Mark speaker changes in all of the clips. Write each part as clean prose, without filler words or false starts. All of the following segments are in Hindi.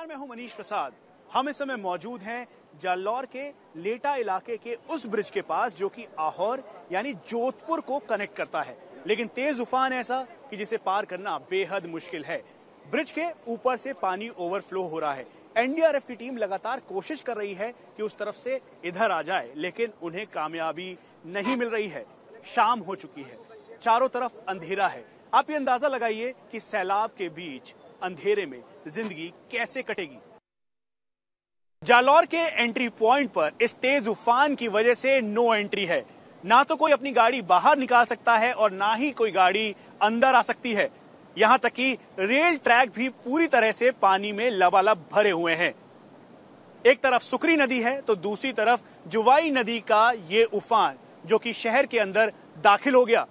Speaker 1: मैं हूं मनीष प्रसाद। हम इस समय मौजूद हैं जालौर के लेटा इलाके के उस ब्रिज के पास जो कि आहोर यानी जोधपुर को कनेक्ट करता है, लेकिन तेज उफान ऐसा कि जिसे पार करना बेहद मुश्किल है। ब्रिज के ऊपर से पानी ओवरफ्लो हो रहा है। एनडीआरएफ की टीम लगातार कोशिश कर रही है कि उस तरफ से इधर आ जाए, लेकिन उन्हें कामयाबी नहीं मिल रही है। शाम हो चुकी है, चारों तरफ अंधेरा है। आप ये अंदाजा लगाइए कि सैलाब के बीच अंधेरे में जिंदगी कैसे कटेगी। जालौर के एंट्री पॉइंट पर इस तेज उफान की वजह से नो एंट्री है। ना तो कोई अपनी गाड़ी बाहर निकाल सकता है और ना ही कोई गाड़ी अंदर आ सकती है। यहां तक कि रेल ट्रैक भी पूरी तरह से पानी में लबालब भरे हुए हैं। एक तरफ सुकरी नदी है तो दूसरी तरफ जुवाई नदी का ये उफान जो कि शहर के अंदर दाखिल हो गया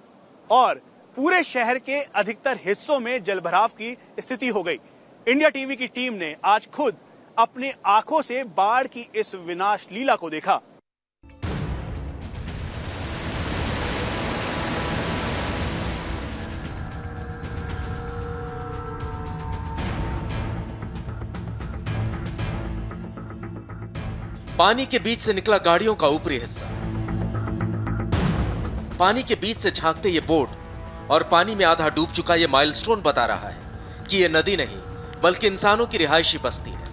Speaker 1: और पूरे शहर के अधिकतर हिस्सों में जलभराव की स्थिति हो गई। इंडिया टीवी की टीम ने आज खुद अपनी आंखों से बाढ़ की इस विनाश लीला को देखा।
Speaker 2: पानी के बीच से निकला गाड़ियों का ऊपरी हिस्सा। पानी के बीच से झांकते ये बोट और पानी में आधा डूब चुका ये माइलस्टोन बता रहा है कि ये नदी नहीं बल्कि इंसानों की रिहायशी बस्ती है।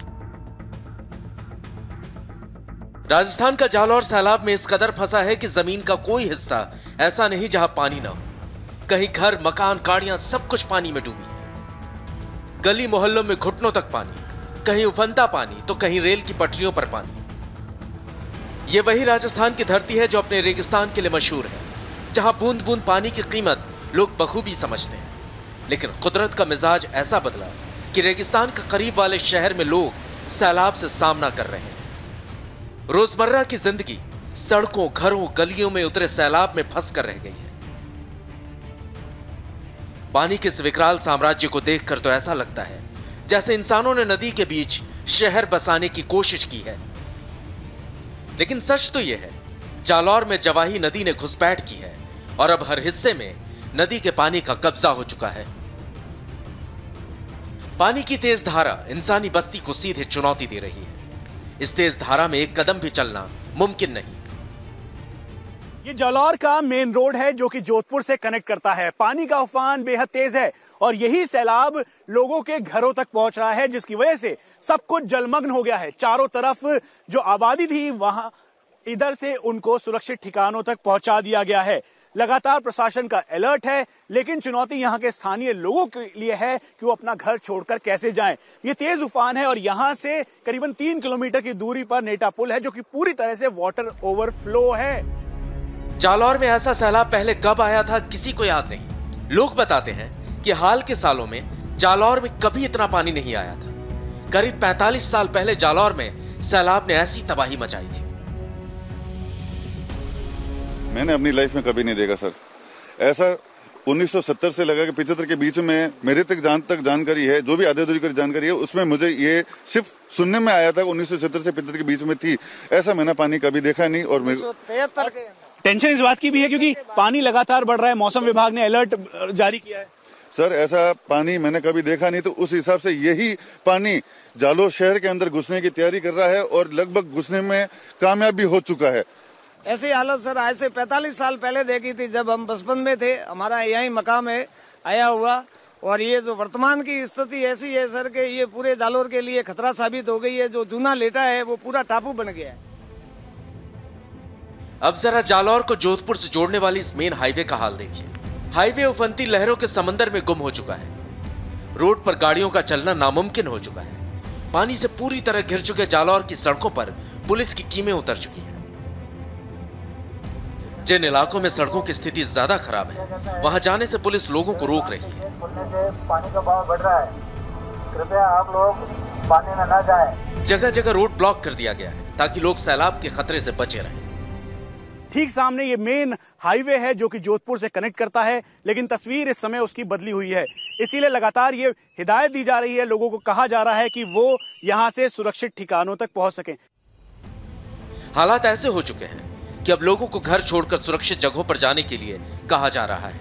Speaker 2: राजस्थान का जालौर सैलाब में इस कदर फंसा है कि जमीन का कोई हिस्सा ऐसा नहीं जहां पानी ना हो। कहीं घर, मकान, गाड़ियां सब कुछ पानी में डूबी। गली मोहल्लों में घुटनों तक पानी, कहीं उफनता पानी तो कहीं रेल की पटरियों पर पानी। यह वही राजस्थान की धरती है जो अपने रेगिस्तान के लिए मशहूर है, जहां बूंद बूंद पानी की कीमत लोग बखूबी समझते हैं। लेकिन कुदरत का मिजाज ऐसा बदला कि रेगिस्तान के करीब वाले शहर में लोग सैलाब से सामना कर रहे हैं। रोजमर्रा की जिंदगी सड़कों, घरों, गलियों में उतरे सैलाब में फंस कर रह गई है। पानी के इस विकराल साम्राज्य को देखकर तो ऐसा लगता है जैसे इंसानों ने नदी के बीच शहर बसाने की कोशिश की है। लेकिन सच तो यह है, जालौर में जवाही नदी ने घुसपैठ की है और अब हर हिस्से में नदी के पानी का कब्जा हो चुका है। पानी की तेज धारा इंसानी बस्ती को सीधे चुनौती दे रही है। इस तेज धारा में एक कदम भी चलना मुमकिन नहीं।
Speaker 1: ये जालौर का मेन रोड है जो कि जोधपुर से कनेक्ट करता है। पानी का उफान बेहद तेज है और यही सैलाब लोगों के घरों तक पहुंच रहा है, जिसकी वजह से सब कुछ जलमग्न हो गया है। चारों तरफ जो आबादी थी वहां इधर से उनको सुरक्षित ठिकानों तक पहुंचा दिया गया है। लगातार प्रशासन का अलर्ट है, लेकिन चुनौती यहां के स्थानीय लोगों के लिए है कि वो अपना घर छोड़कर कैसे जाएं। ये तेज उफान है और यहां से करीबन 3 किलोमीटर की दूरी पर नेटा पुल है जो कि पूरी तरह से वाटर ओवरफ्लो है।
Speaker 2: जालौर में ऐसा सैलाब पहले कब आया था किसी को याद नहीं। लोग बताते हैं कि हाल के सालों में जालौर में कभी इतना पानी नहीं आया था। करीब 45 साल पहले जालौर में सैलाब ने ऐसी तबाही मचाई थी।
Speaker 3: मैंने अपनी लाइफ में कभी नहीं देखा सर ऐसा। 1970 से लगा कि 75 के बीच में मेरे तक जानकारी है, जो भी आधे अधूरी जानकारी है उसमें मुझे ये सिर्फ सुनने में आया था। 1970 से 75 के बीच में थी, ऐसा मैंने पानी कभी देखा नहीं। और
Speaker 1: टेंशन इस बात की भी है क्योंकि पानी लगातार बढ़ रहा है। मौसम विभाग ने अलर्ट जारी किया है।
Speaker 3: सर ऐसा पानी मैंने कभी देखा नहीं, तो उस हिसाब से यही पानी जालौर शहर के अंदर घुसने की तैयारी कर रहा है और लगभग घुसने में कामयाब भी हो चुका है।
Speaker 4: ऐसी हालत सर आज से 45 साल पहले देखी थी, जब हम बचपन में थे। हमारा यही मकाम है आया हुआ, और ये जो वर्तमान की स्थिति ऐसी है सर कि ये पूरे जालौर के लिए खतरा साबित हो गई है। जो जूना लेटा है वो पूरा टापू बन गया है।
Speaker 2: अब जरा जालौर को जोधपुर से जोड़ने वाली इस मेन हाईवे का हाल देखिए। हाईवे उफनती लहरों के समंदर में गुम हो चुका है। रोड पर गाड़ियों का चलना नामुमकिन हो चुका है। पानी से पूरी तरह घिर चुके जालौर की सड़कों पर पुलिस की टीमें उतर चुकी हैं। जिन इलाकों में सड़कों की स्थिति ज्यादा खराब है वहां जाने से पुलिस लोगों को रोक रही है।
Speaker 5: पानी का बहाव बढ़ रहा है, कृपया आप लोग पानी में न जाएं।
Speaker 2: जगह जगह रोड ब्लॉक कर दिया गया है ताकि लोग सैलाब के खतरे से बचे रहें।
Speaker 1: ठीक सामने ये मेन हाईवे है जो कि जोधपुर से कनेक्ट करता है, लेकिन तस्वीर इस समय उसकी बदली हुई है। इसीलिए लगातार ये हिदायत दी जा रही है, लोगों को कहा जा रहा है कि वो यहां से सुरक्षित ठिकानों तक पहुंच सकें।
Speaker 2: हालात ऐसे हो चुके हैं कि अब लोगों को घर छोड़कर सुरक्षित जगहों पर जाने के लिए कहा जा रहा है।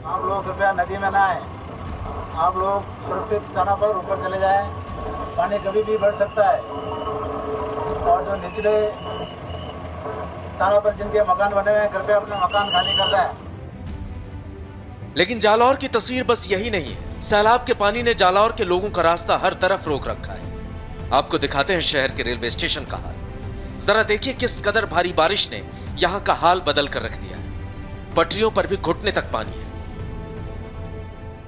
Speaker 5: आप लोग कृपया नदी में न आए, आप लोग सुरक्षित स्थानों पर ऊपर चले जाएं। पानी कभी भी बढ़ सकता है और जो निचले स्थानों पर जिनके मकान बने हुए हैं कृपया अपने मकान खाली कर दें।
Speaker 2: लेकिन जालौर की तस्वीर बस यही नहीं है। सैलाब के पानी ने जालौर के लोगों का रास्ता हर तरफ रोक रखा है। आपको दिखाते हैं शहर के रेलवे स्टेशन का हाल। जरा देखिए किस कदर भारी बारिश ने यहां का हाल बदल कर रख दिया है। पटरियों पर भी घुटने तक पानी है।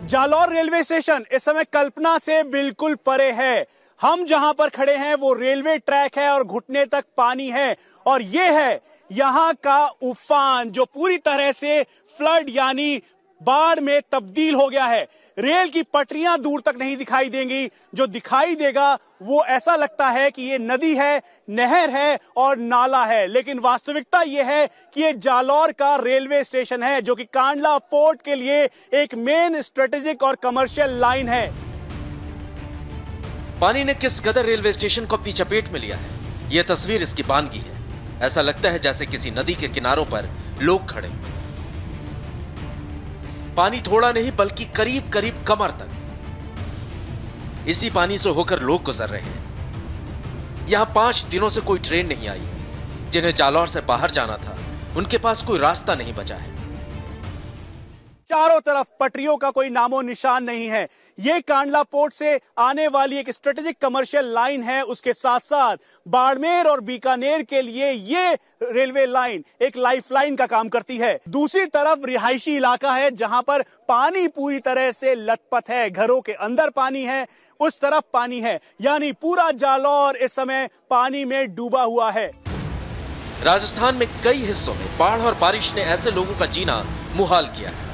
Speaker 1: जालौर रेलवे स्टेशन इस समय कल्पना से बिल्कुल परे है। हम जहां पर खड़े हैं वो रेलवे ट्रैक है और घुटने तक पानी है, और ये है यहां का उफान जो पूरी तरह से फ्लड यानी बाढ़ में तब्दील हो गया है। रेल की पटरियां दूर तक नहीं दिखाई देंगी, जो दिखाई देगा वो ऐसा लगता है कि ये नदी है, नहर है और नाला है। लेकिन वास्तविकता ये है कि ये जालौर का रेलवे स्टेशन है जो कि कांडला पोर्ट के लिए एक मेन स्ट्रेटेजिक और कमर्शियल लाइन है।
Speaker 2: पानी ने किस कदर रेलवे स्टेशन को अपनी चपेट में लिया है, यह तस्वीर इसकी बानगी है। ऐसा लगता है जैसे किसी नदी के किनारों पर लोग खड़े, पानी थोड़ा नहीं बल्कि करीब करीब कमर तक। इसी पानी से होकर लोग गुजर रहे हैं। यहां 5 दिनों से कोई ट्रेन नहीं आई। जिन्हें जालौर से बाहर जाना था उनके पास कोई रास्ता नहीं बचा है।
Speaker 1: चारों तरफ पटरियों का कोई नामो निशान नहीं है। ये कांडला पोर्ट से आने वाली एक स्ट्रेटेजिक कमर्शियल लाइन है। उसके साथ साथ बाड़मेर और बीकानेर के लिए ये रेलवे लाइन एक लाइफलाइन का काम करती है। दूसरी तरफ रिहायशी इलाका है जहां पर पानी पूरी तरह से लथपथ है। घरों के अंदर पानी है, उस तरफ पानी है, यानी पूरा जालौर इस समय पानी में डूबा हुआ है।
Speaker 2: राजस्थान में कई हिस्सों में बाढ़ और बारिश ने ऐसे लोगों का जीना मुहाल किया है।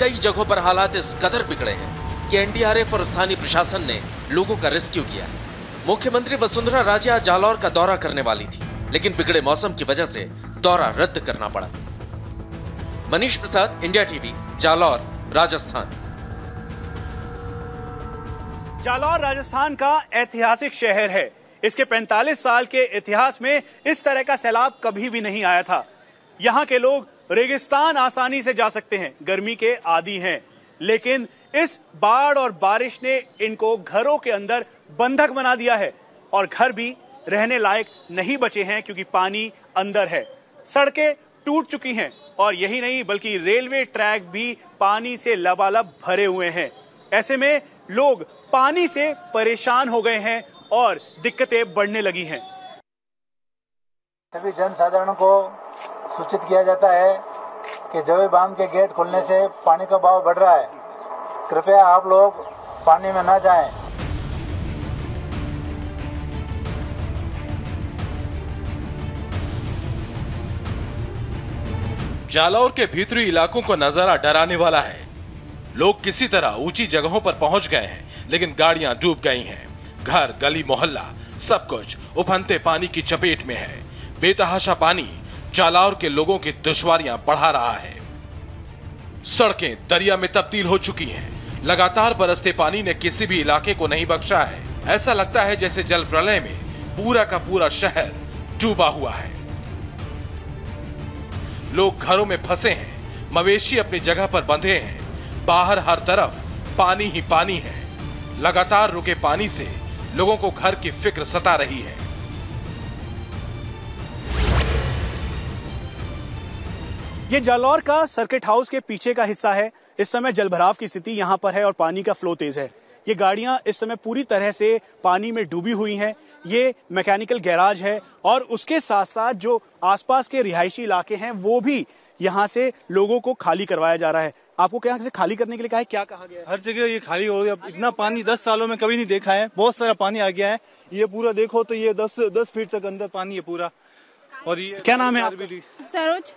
Speaker 2: कई जगहों पर हालात इस कदर बिगड़े हैं कि एनडीआरएफ और स्थानीय प्रशासन ने लोगों का रेस्क्यू किया है। मुख्यमंत्री वसुंधरा राजे आज जालौर का दौरा करने वाली थी, लेकिन बिगड़े मौसम की वजह से दौरा रद्द करना पड़ा। Manish Prasad, India TV, Jalore, Rajasthan.
Speaker 1: जालौर राजस्थान का ऐतिहासिक शहर है। इसके 45 साल के इतिहास में इस तरह का सैलाब कभी भी नहीं आया था। यहाँ के लोग रेगिस्तान आसानी से जा सकते हैं, गर्मी के आदी हैं, लेकिन इस बाढ़ और बारिश ने इनको घरों के अंदर बंधक बना दिया है और घर भी रहने लायक नहीं बचे हैं क्योंकि पानी अंदर है। सड़कें टूट चुकी हैं और यही नहीं बल्कि रेलवे ट्रैक भी पानी से लबालब भरे हुए हैं। ऐसे में लोग पानी से परेशान हो गए हैं और दिक्कतें बढ़ने लगी हैं।
Speaker 5: सभी जनसाधारण को सूचित किया जाता है कि जोई बांध के गेट खुलने से पानी का बहाव बढ़ रहा है। कृपया आप लोग पानी में न जाएं।
Speaker 6: जालौर के भीतरी इलाकों को नजारा डराने वाला है। लोग किसी तरह ऊंची जगहों पर पहुंच गए हैं, लेकिन गाड़ियां डूब गई हैं। घर, गली, मोहल्ला सब कुछ उफनते पानी की चपेट में है। बेतहाशा पानी जालौर के लोगों की दुश्वारियां बढ़ा रहा है। सड़कें दरिया में तब्दील हो चुकी हैं। लगातार बरसते पानी ने किसी भी इलाके को नहीं बख्शा है। ऐसा लगता है जैसे जल प्रलय में पूरा का पूरा शहर डूबा हुआ है। लोग घरों में फंसे हैं, मवेशी अपनी जगह पर बंधे हैं। बाहर हर तरफ पानी ही पानी है। लगातार रुके पानी से लोगों को घर की फिक्र सता रही है।
Speaker 1: ये जालौर का सर्किट हाउस के पीछे का हिस्सा है। इस समय जलभराव की स्थिति यहाँ पर है और पानी का फ्लो तेज है। ये गाड़ियां इस समय पूरी तरह से पानी में डूबी हुई हैं। ये मैकेनिकल गैराज है और उसके साथ साथ जो आसपास के रिहायशी इलाके हैं वो भी यहाँ से लोगों को खाली करवाया जा रहा है। आपको क्या से खाली करने के लिए कहा है, क्या कहा गया है?
Speaker 7: हर जगह ये खाली हो गया। इतना पानी 10 सालों में कभी नहीं देखा है। बहुत सारा पानी आ गया है। ये पूरा देखो तो ये 10 फीट तक अंदर पानी है पूरा। और ये
Speaker 1: क्या नाम है आपका?
Speaker 8: सरोज।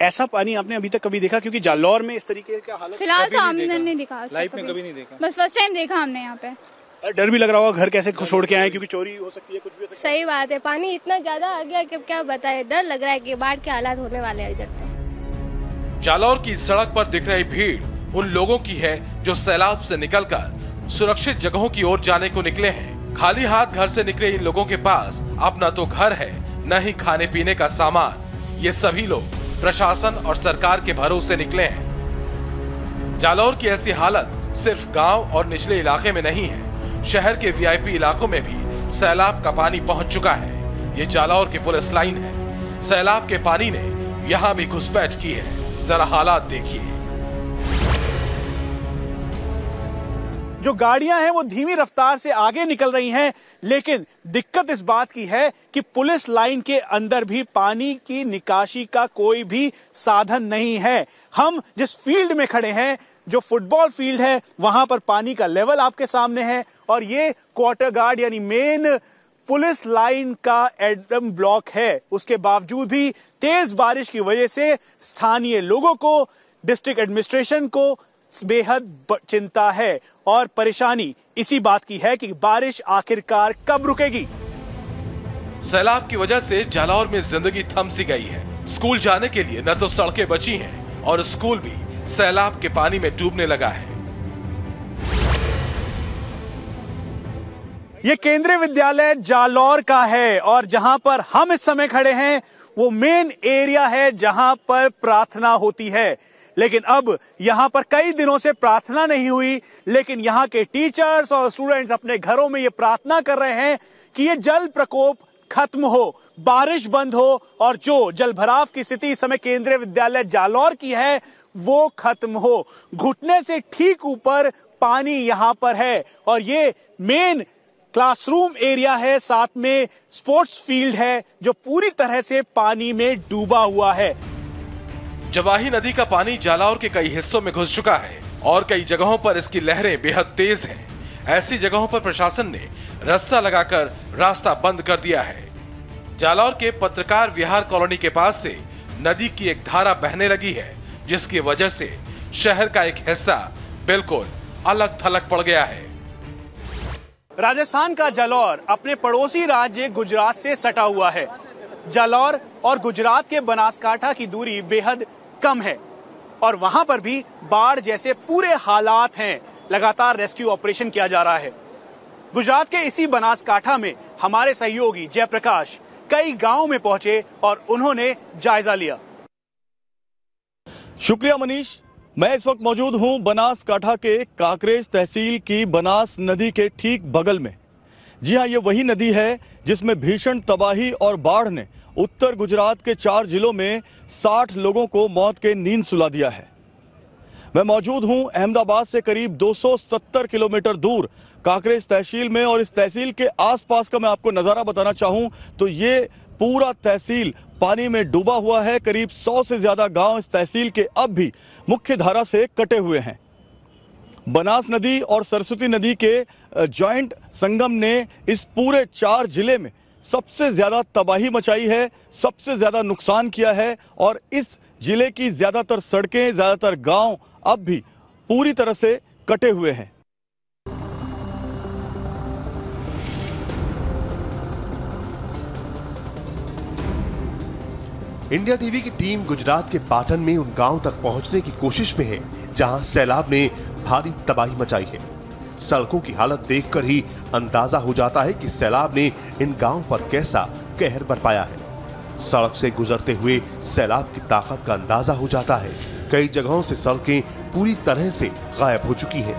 Speaker 1: ऐसा पानी आपने अभी तक कभी देखा? क्योंकि जालौर में इस तरीके का हालत
Speaker 8: फिलहाल तो हमने नहीं देखा,
Speaker 7: लाइफ में कभी नहीं देखा।
Speaker 8: बस फर्स्ट टाइम देखा हमने यहाँ पे।
Speaker 1: डर भी लग रहा होगा, घर कैसे छोड़ के आए क्योंकि चोरी हो सकती है, कुछ भी हो सकता है।
Speaker 8: सही बात है, पानी इतना ज्यादा आ गया कि क्या बताए। डर लग रहा है कि बाढ़ के हालात होने वाले हैं इधर तो।
Speaker 6: जालौर की सड़क पर दिख रही भीड़ उन लोगों की है जो सैलाब से निकलकर सुरक्षित जगहों की ओर जाने को निकले हैं। खाली हाथ घर से निकले इन लोगों के पास अपना तो घर है, न ही खाने पीने का सामान। ये सभी लोग प्रशासन और सरकार के भरोसे निकले हैं। जालौर की ऐसी हालत सिर्फ गांव और निचले इलाके में नहीं है। शहर के वीआईपी इलाकों में भी सैलाब का पानी पहुंच चुका है। ये जालौर की पुलिस लाइन है। सैलाब के पानी ने यहाँ भी घुसपैठ की है। जरा हालात देखिए।
Speaker 1: जो गाड़ियां हैं वो धीमी रफ्तार से आगे निकल रही हैं, लेकिन दिक्कत इस बात की है कि पुलिस लाइन के अंदर भी पानी की निकासी का कोई भी साधन नहीं है। हम जिस फील्ड में खड़े हैं, जो फुटबॉल फील्ड है, वहां पर पानी का लेवल आपके सामने है और ये क्वार्टर गार्ड यानी मेन पुलिस लाइन का एडम ब्लॉक है। उसके बावजूद भी तेज बारिश की वजह से स्थानीय लोगों को, डिस्ट्रिक्ट एडमिनिस्ट्रेशन को बेहद चिंता है और परेशानी इसी बात की है कि बारिश आखिरकार कब रुकेगी।
Speaker 6: सैलाब की वजह से जालौर में जिंदगी थम सी गई है। स्कूल जाने के लिए न तो सड़कें बची हैं और स्कूल भी सैलाब के पानी में डूबने लगा है।
Speaker 1: ये केंद्रीय विद्यालय जालौर का है और जहां पर हम इस समय खड़े हैं वो मेन एरिया है जहां पर प्रार्थना होती है। लेकिन अब यहां पर कई दिनों से प्रार्थना नहीं हुई, लेकिन यहां के टीचर्स और स्टूडेंट्स अपने घरों में ये प्रार्थना कर रहे हैं कि ये जल प्रकोप खत्म हो, बारिश बंद हो और जो जलभराव की स्थिति इस समय केंद्रीय विद्यालय जालौर की है वो खत्म हो। घुटने से ठीक ऊपर पानी यहां पर है और ये मेन क्लासरूम एरिया है, साथ में स्पोर्ट्स फील्ड है जो पूरी तरह से पानी में डूबा हुआ है।
Speaker 6: जवाही नदी का पानी जालौर के कई हिस्सों में घुस चुका है और कई जगहों पर इसकी लहरें बेहद तेज हैं। ऐसी जगहों पर प्रशासन ने रस्सा लगाकर रास्ता बंद कर दिया है। जालौर के पत्रकार विहार कॉलोनी के पास से नदी की एक धारा बहने लगी है, जिसकी वजह से शहर का एक हिस्सा बिल्कुल अलग थलग पड़ गया है।
Speaker 1: राजस्थान का जालौर अपने पड़ोसी राज्य गुजरात से सटा हुआ है। जालौर और गुजरात के बनासकांठा की दूरी बेहद कम है और वहां पर भी बाढ़ जैसे पूरे हालात हैं। लगातार रेस्क्यू ऑपरेशन किया जा रहा है। गुजरात के इसी बनासकांठा में हमारे सहयोगी जयप्रकाश कई गांवों में पहुंचे और उन्होंने जायजा लिया।
Speaker 7: शुक्रिया मनीष। मैं इस वक्त मौजूद हूं बनासकांठा के कांकरेज तहसील की बनास नदी के ठीक बगल में। जी हां, ये वही नदी है जिसमें भीषण तबाही और बाढ़ ने उत्तर गुजरात के 4 जिलों में 60 लोगों को मौत के नींद सुला दिया है। मैं मौजूद हूं अहमदाबाद से करीब 270 किलोमीटर दूर कांकरेज तहसील में और इस तहसील के आसपास का मैं आपको नज़ारा बताना चाहूं तो ये पूरा तहसील पानी में डूबा हुआ है। करीब 100 से ज्यादा गांव इस तहसील के अब भी मुख्य धारा से कटे हुए हैं। बनास नदी और सरस्वती नदी के जॉइंट संगम ने इस पूरे 4 जिले में सबसे ज्यादा तबाही मचाई है, सबसे ज्यादा नुकसान किया है और इस जिले की ज्यादातर सड़कें, ज्यादातर गांव अब भी पूरी तरह से कटे हुए हैं।
Speaker 9: इंडिया टीवी की टीम गुजरात के पाटन में उन गांव तक पहुंचने की कोशिश में है जहां सैलाब ने भारी तबाही मचाई है। सड़कों की हालत देखकर ही अंदाजा हो जाता है कि सैलाब ने इन गांवों पर कैसा कहर बरपाया है। सड़क से गुजरते हुए सैलाब की ताकत का अंदाजा हो जाता है। कई जगहों से सड़कें पूरी तरह से गायब हो चुकी हैं।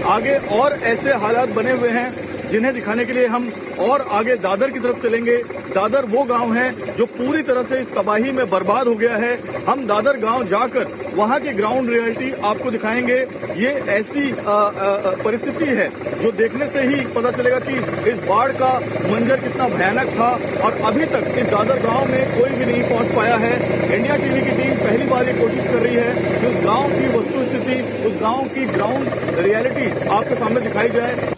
Speaker 7: आगे और ऐसे हालात बने हुए हैं जिन्हें दिखाने के लिए हम और आगे दादर की तरफ चलेंगे। दादर वो गांव है जो पूरी तरह से इस तबाही में बर्बाद हो गया है। हम दादर गांव जाकर वहां की ग्राउंड रियलिटी आपको दिखाएंगे। ये ऐसी परिस्थिति है जो देखने से ही पता चलेगा कि इस बाढ़ का मंजर कितना भयानक था और अभी तक इस दादर गांव में कोई भी नहीं पहुंच पाया है। इंडिया टीवी की टीम पहली बार ये कोशिश कर रही है कि उस गांव की वस्तुस्थिति, उस गांव की ग्राउंड रियलिटी आपके सामने दिखाई जाए।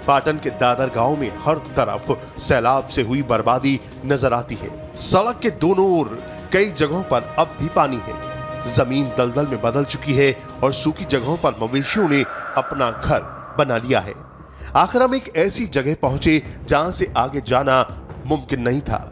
Speaker 9: पाटन के दादर गांव में हर तरफ सैलाब से हुई बर्बादी नजर आती है। सड़क के दोनों ओर कई जगहों पर अब भी पानी है। जमीन दलदल में बदल चुकी है और सूखी जगहों पर मवेशियों ने अपना घर बना लिया है। आखिर हम एक ऐसी जगह पहुंचे जहां से आगे जाना मुमकिन नहीं था।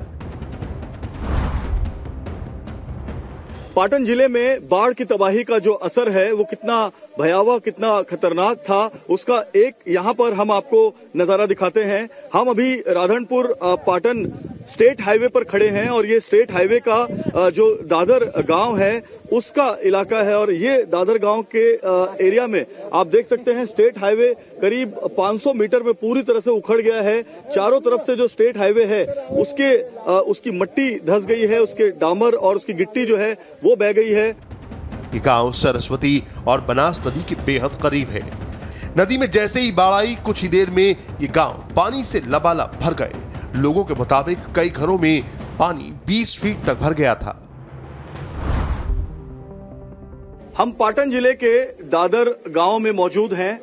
Speaker 7: पाटन जिले में बाढ़ की तबाही का जो असर है वो कितना भयावह, कितना खतरनाक था, उसका एक यहाँ पर हम आपको नजारा दिखाते हैं। हम अभी राधनपुर पाटन स्टेट हाईवे पर खड़े हैं और ये स्टेट हाईवे का जो दादर गांव है उसका इलाका है। और ये दादर गांव के एरिया में आप देख सकते हैं स्टेट हाईवे करीब 500 मीटर में पूरी तरह से उखड़ गया है। चारों तरफ से जो स्टेट हाईवे है उसकी मट्टी धंस गई है, उसके डामर और उसकी गिट्टी जो है वो बह गई है।
Speaker 9: ये गांव सरस्वती और बनास नदी के बेहद करीब है। नदी में जैसे ही बाढ़ आई कुछ ही देर में ये गांव पानी से लबालब भर गए। लोगों के मुताबिक कई घरों में पानी 20 फीट तक भर गया था।
Speaker 7: हम पाटन जिले के दादर गांव में मौजूद हैं।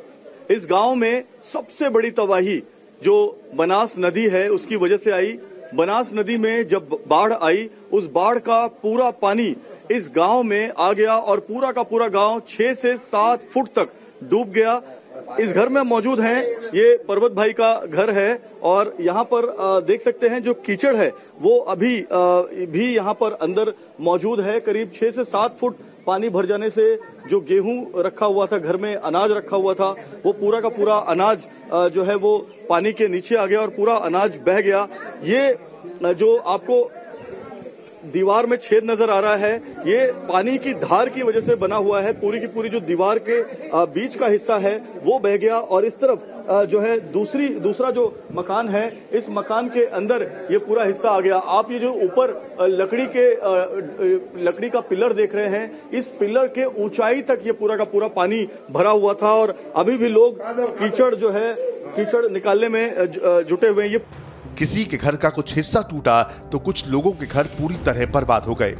Speaker 7: इस गांव में सबसे बड़ी तबाही जो बनास नदी है उसकी वजह से आई। बनास नदी में जब बाढ़ आई, उस बाढ़ का पूरा पानी इस गांव में आ गया और पूरा का पूरा गांव 6 से 7 फुट तक डूब गया। इस घर में मौजूद हैं, ये पर्वत भाई का घर है और यहाँ पर देख सकते हैं जो कीचड़ है वो अभी भी यहाँ पर अंदर मौजूद है। करीब 6 से 7 फुट पानी भर जाने से जो गेहूं रखा हुआ था घर में, अनाज रखा हुआ था, वो पूरा का पूरा अनाज जो है वो पानी के नीचे आ गया और पूरा अनाज बह गया। ये जो आपको दीवार में छेद नजर आ रहा है, ये पानी की धार की वजह से बना हुआ है। पूरी की पूरी जो दीवार के बीच का हिस्सा है वो बह गया और इस तरफ जो है दूसरा जो मकान है, इस मकान के अंदर ये पूरा हिस्सा आ गया। आप ये जो ऊपर लकड़ी का पिलर देख रहे हैं, इस पिलर के ऊंचाई तक ये पूरा का पूरा पानी भरा हुआ था और अभी भी लोग कीचड़ निकालने में जुटे हुए हैं।
Speaker 9: किसी के घर का कुछ हिस्सा टूटा तो कुछ लोगों के घर पूरी तरह बर्बाद हो गए।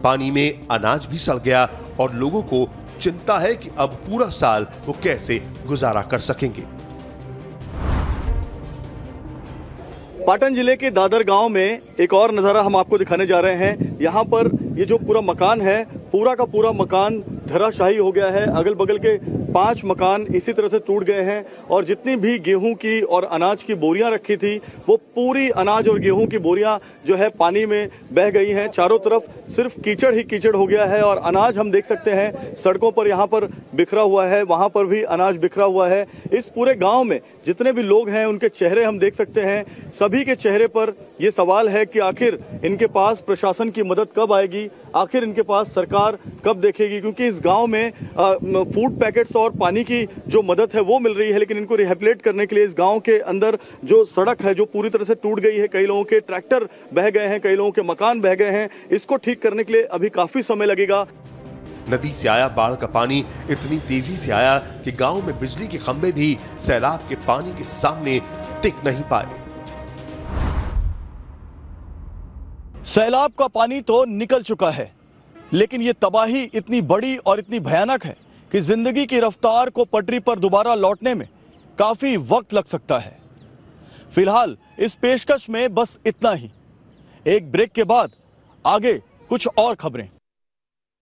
Speaker 9: पानी में अनाज भी सड़ गया और लोगों को चिंता है कि अब पूरा साल वो कैसे गुजारा कर सकेंगे।
Speaker 7: पाटन जिले के दादर गांव में एक और नजारा हम आपको दिखाने जा रहे हैं। यहाँ पर ये जो पूरा मकान है, पूरा का पूरा मकान धराशायी हो गया है। अगल बगल के 5 मकान इसी तरह से टूट गए हैं और जितनी भी गेहूं की और अनाज की बोरियां रखी थी वो पूरी अनाज और गेहूं की बोरियां जो है पानी में बह गई हैं। चारों तरफ सिर्फ कीचड़ ही कीचड़ हो गया है और अनाज हम देख सकते हैं सड़कों पर यहाँ पर बिखरा हुआ है, वहां पर भी अनाज बिखरा हुआ है। इस पूरे गांव में जितने भी लोग हैं उनके चेहरे हम देख सकते हैं। सभी के चेहरे पर यह सवाल है कि आखिर इनके पास प्रशासन की मदद कब आएगी, आखिर इनके पास सरकार कब देखेगी, क्योंकि इस गांव में फूड पैकेट्स और पानी की जो मदद है वो मिल रही है, लेकिन इनको रिहेबिलिटेट करने के लिए इस गांव के अंदर जो सड़क है जो पूरी तरह से टूट गई है, कई लोगों के ट्रैक्टर बह गए हैं, कई लोगों के मकान बह गए हैं, इसको ठीक करने के लिए अभी काफी समय लगेगा।
Speaker 9: नदी से आया बाढ़ का पानी इतनी तेजी से आया कि गांव में बिजली के खंभे भी सैलाब के पानी के सामने टिक नहीं पाए।
Speaker 7: सैलाब का पानी तो निकल चुका है, लेकिन ये तबाही इतनी बड़ी और इतनी भयानक है कि जिंदगी की रफ्तार को पटरी पर दोबारा लौटने में काफी वक्त लग सकता है। फिलहाल इस पेशकश में बस इतना ही। एक ब्रेक के बाद आगे कुछ और खबरें।